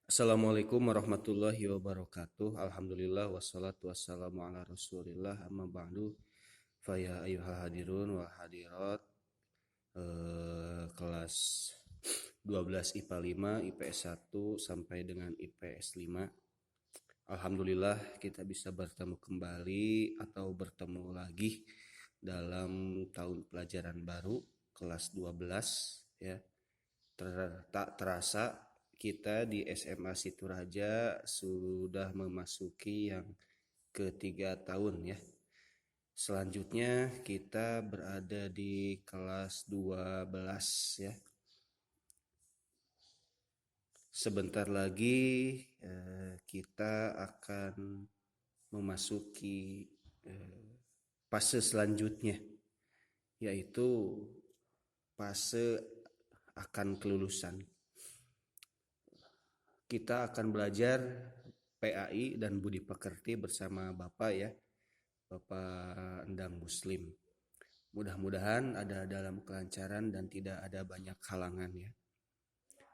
Assalamualaikum warahmatullahi wabarakatuh. Alhamdulillah wassalatu wassalamu ala Rasulillah amma ba'du. Faya ayyuhal hadirun wal hadirat kelas 12 IPA 5, IPS 1 sampai dengan IPS 5. Alhamdulillah kita bisa bertemu kembali atau bertemu lagi dalam tahun pelajaran baru kelas 12 ya. Tak terasa kita di SMA Situraja sudah memasuki yang ketiga tahun ya. Selanjutnya kita berada di kelas 12 ya. Sebentar lagi kita akan memasuki fase selanjutnya, yaitu fase akan kelulusan. Kita akan belajar PAI dan Budi Pekerti bersama Bapak ya, Bapak Endang Muslim. Mudah-mudahan ada dalam kelancaran dan tidak ada banyak halangan ya.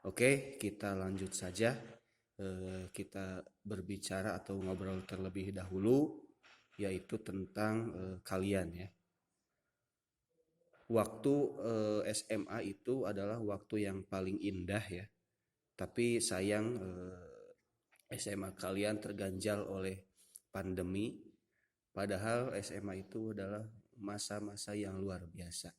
Oke, kita lanjut saja. Kita berbicara atau ngobrol terlebih dahulu, yaitu tentang kalian ya. Waktu SMA itu adalah waktu yang paling indah ya. Tapi sayang SMA kalian terganjal oleh pandemi. Padahal SMA itu adalah masa-masa yang luar biasa.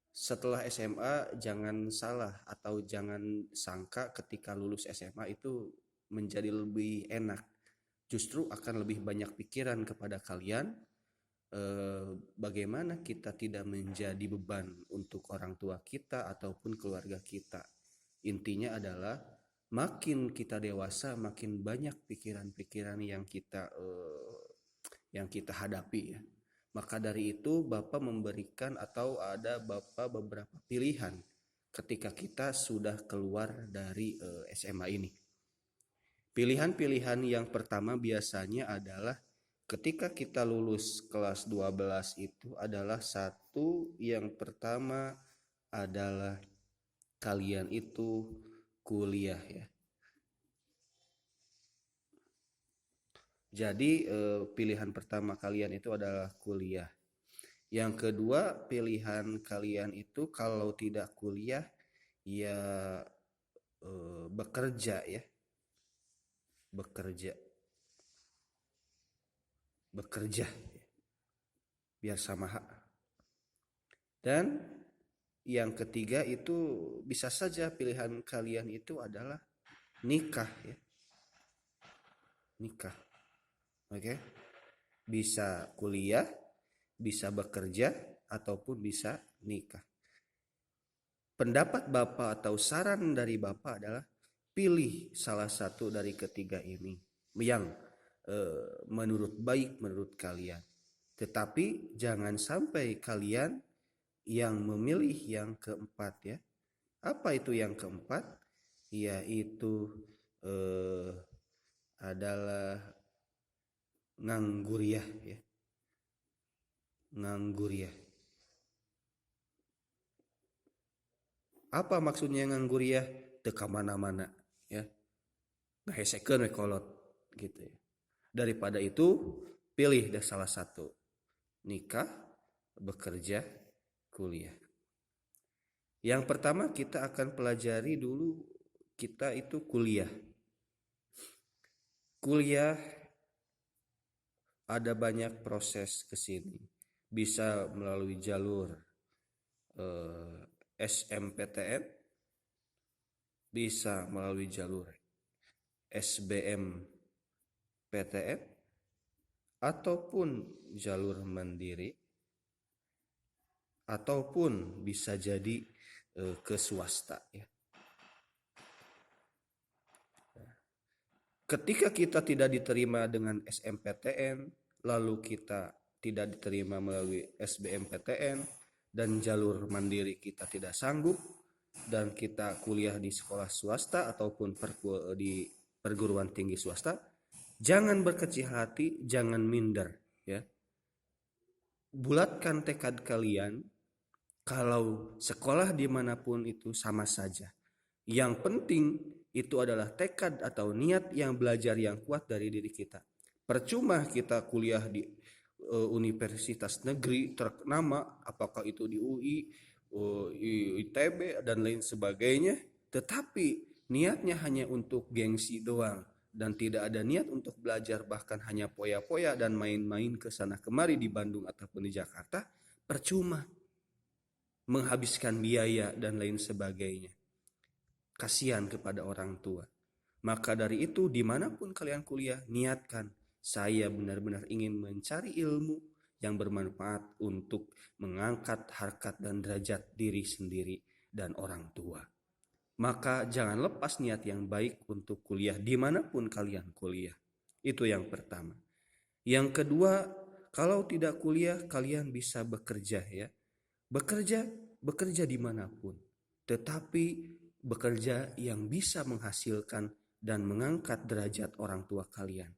Setelah SMA jangan salah atau jangan sangka ketika lulus SMA itu menjadi lebih enak. Justru akan lebih banyak pikiran kepada kalian, bagaimana kita tidak menjadi beban untuk orang tua kita ataupun keluarga kita. Intinya adalah makin kita dewasa, makin banyak pikiran-pikiran yang kita hadapi ya. Maka dari itu Bapak memberikan atau ada Bapak beberapa pilihan ketika kita sudah keluar dari SMA ini. Pilihan-pilihan yang pertama biasanya adalah ketika kita lulus kelas 12 itu adalah satu, yang pertama adalah kalian itu kuliah ya. Jadi pilihan pertama kalian itu adalah kuliah. Yang kedua pilihan kalian itu kalau tidak kuliah ya bekerja ya. Bekerja. Bekerja biar sama hak. Dan yang ketiga itu bisa saja pilihan kalian itu adalah nikah ya. Nikah. Oke. Bisa kuliah, bisa bekerja ataupun bisa nikah. Pendapat Bapak atau saran dari Bapak adalah pilih salah satu dari ketiga ini yang menurut baik menurut kalian. Tetapi jangan sampai kalian yang memilih yang keempat ya. Apa itu yang keempat? Yaitu adalah ngangguriah ya. Ngangguriah. Apa maksudnya ngangguriah? Teka mana-mana ya. Ngahesekeun we kolot gitu ya. Daripada itu pilih deh salah satu. Nikah, bekerja, kuliah. Yang pertama kita akan pelajari dulu kita itu kuliah. Kuliah ada banyak proses ke sini. Bisa melalui jalur SMPTN, bisa melalui jalur SBMPTN, ataupun jalur mandiri, ataupun bisa jadi ke swasta ya. Ketika kita tidak diterima dengan SMPTN, lalu kita tidak diterima melalui SBMPTN, dan jalur mandiri kita tidak sanggup, dan kita kuliah di sekolah swasta ataupun di perguruan tinggi swasta, jangan berkecil hati, jangan minder ya. Bulatkan tekad kalian, kalau sekolah dimanapun itu sama saja. Yang penting itu adalah tekad atau niat yang belajar yang kuat dari diri kita. Percuma kita kuliah di universitas negeri ternama, apakah itu di UI, ITB, dan lain sebagainya, tetapi niatnya hanya untuk gengsi doang dan tidak ada niat untuk belajar, bahkan hanya poya-poya dan main-main ke sana kemari di Bandung ataupun di Jakarta, percuma, menghabiskan biaya dan lain sebagainya. Kasihan kepada orang tua. Maka dari itu dimanapun kalian kuliah, niatkan, saya benar-benar ingin mencari ilmu yang bermanfaat untuk mengangkat harkat dan derajat diri sendiri dan orang tua. Maka jangan lepas niat yang baik untuk kuliah dimanapun kalian kuliah. Itu yang pertama. Yang kedua, kalau tidak kuliah kalian bisa bekerja ya. Bekerja dimanapun. Tetapi bekerja yang bisa menghasilkan dan mengangkat derajat orang tua kalian.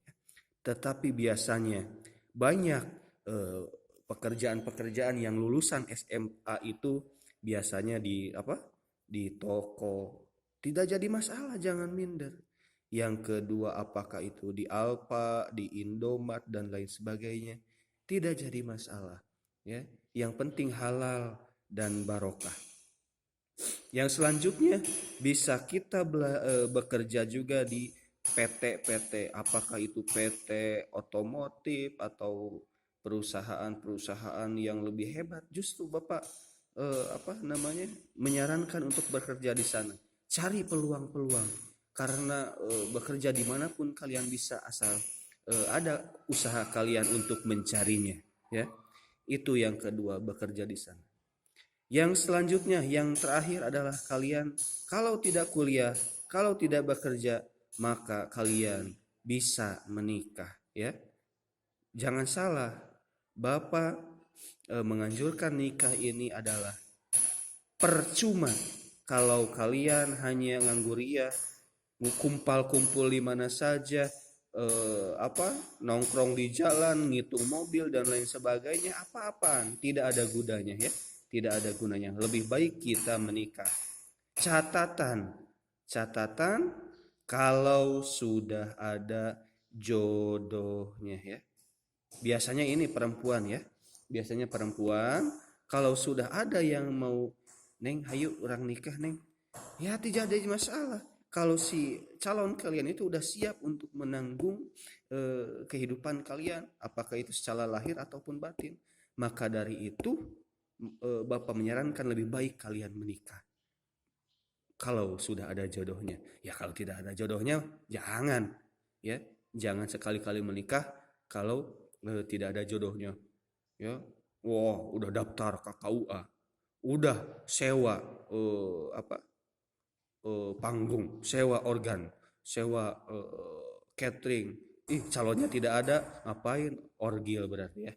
Tetapi biasanya banyak pekerjaan-pekerjaan yang lulusan SMA itu biasanya di toko. Tidak jadi masalah, jangan minder. Yang kedua, apakah itu di Alfa, di Indomaret dan lain sebagainya, tidak jadi masalah ya. Yang penting halal dan barokah. Yang selanjutnya bisa kita bekerja juga di PT, apakah itu PT otomotif atau perusahaan-perusahaan yang lebih hebat. Justru Bapak menyarankan untuk bekerja di sana. Cari peluang-peluang, karena bekerja dimanapun kalian bisa, asal ada usaha kalian untuk mencarinya ya. Itu yang kedua, bekerja di sana. Yang selanjutnya, yang terakhir adalah kalian kalau tidak kuliah, kalau tidak bekerja, maka kalian bisa menikah ya. Jangan salah, Bapak menganjurkan nikah ini adalah percuma kalau kalian hanya ngangguria, kumpul di mana saja, nongkrong di jalan, ngitung mobil dan lain sebagainya, apa-apaan, tidak ada gunanya ya. Tidak ada gunanya. Lebih baik kita menikah. Catatan kalau sudah ada jodohnya ya. Biasanya ini perempuan ya. Biasanya perempuan kalau sudah ada yang mau, Neng, hayu orang nikah, Neng. Ya tidak ada masalah. Kalau si calon kalian itu udah siap untuk menanggung kehidupan kalian, apakah itu secara lahir ataupun batin, maka dari itu Bapak menyarankan lebih baik kalian menikah kalau sudah ada jodohnya. Ya kalau tidak ada jodohnya jangan ya, jangan sekali-kali menikah kalau tidak ada jodohnya ya. Wah, udah daftar ke KUA, udah sewa panggung, sewa organ, sewa catering, calonnya tidak ada, ngapain? Orgil berarti ya.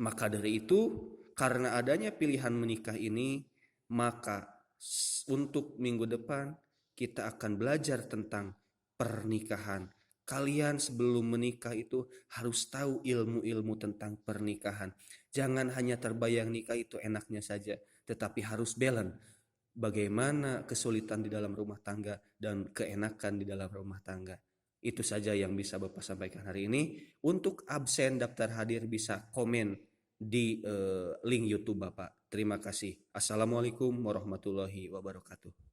Maka dari itu, karena adanya pilihan menikah ini, maka untuk minggu depan kita akan belajar tentang pernikahan. Kalian sebelum menikah itu harus tahu ilmu-ilmu tentang pernikahan. Jangan hanya terbayang nikah itu enaknya saja, tetapi harus balance. Bagaimana kesulitan di dalam rumah tangga dan keenakan di dalam rumah tangga. Itu saja yang bisa Bapak sampaikan hari ini. Untuk absen daftar hadir bisa komen di link YouTube Bapak. Terima kasih. Assalamualaikum warahmatullahi wabarakatuh.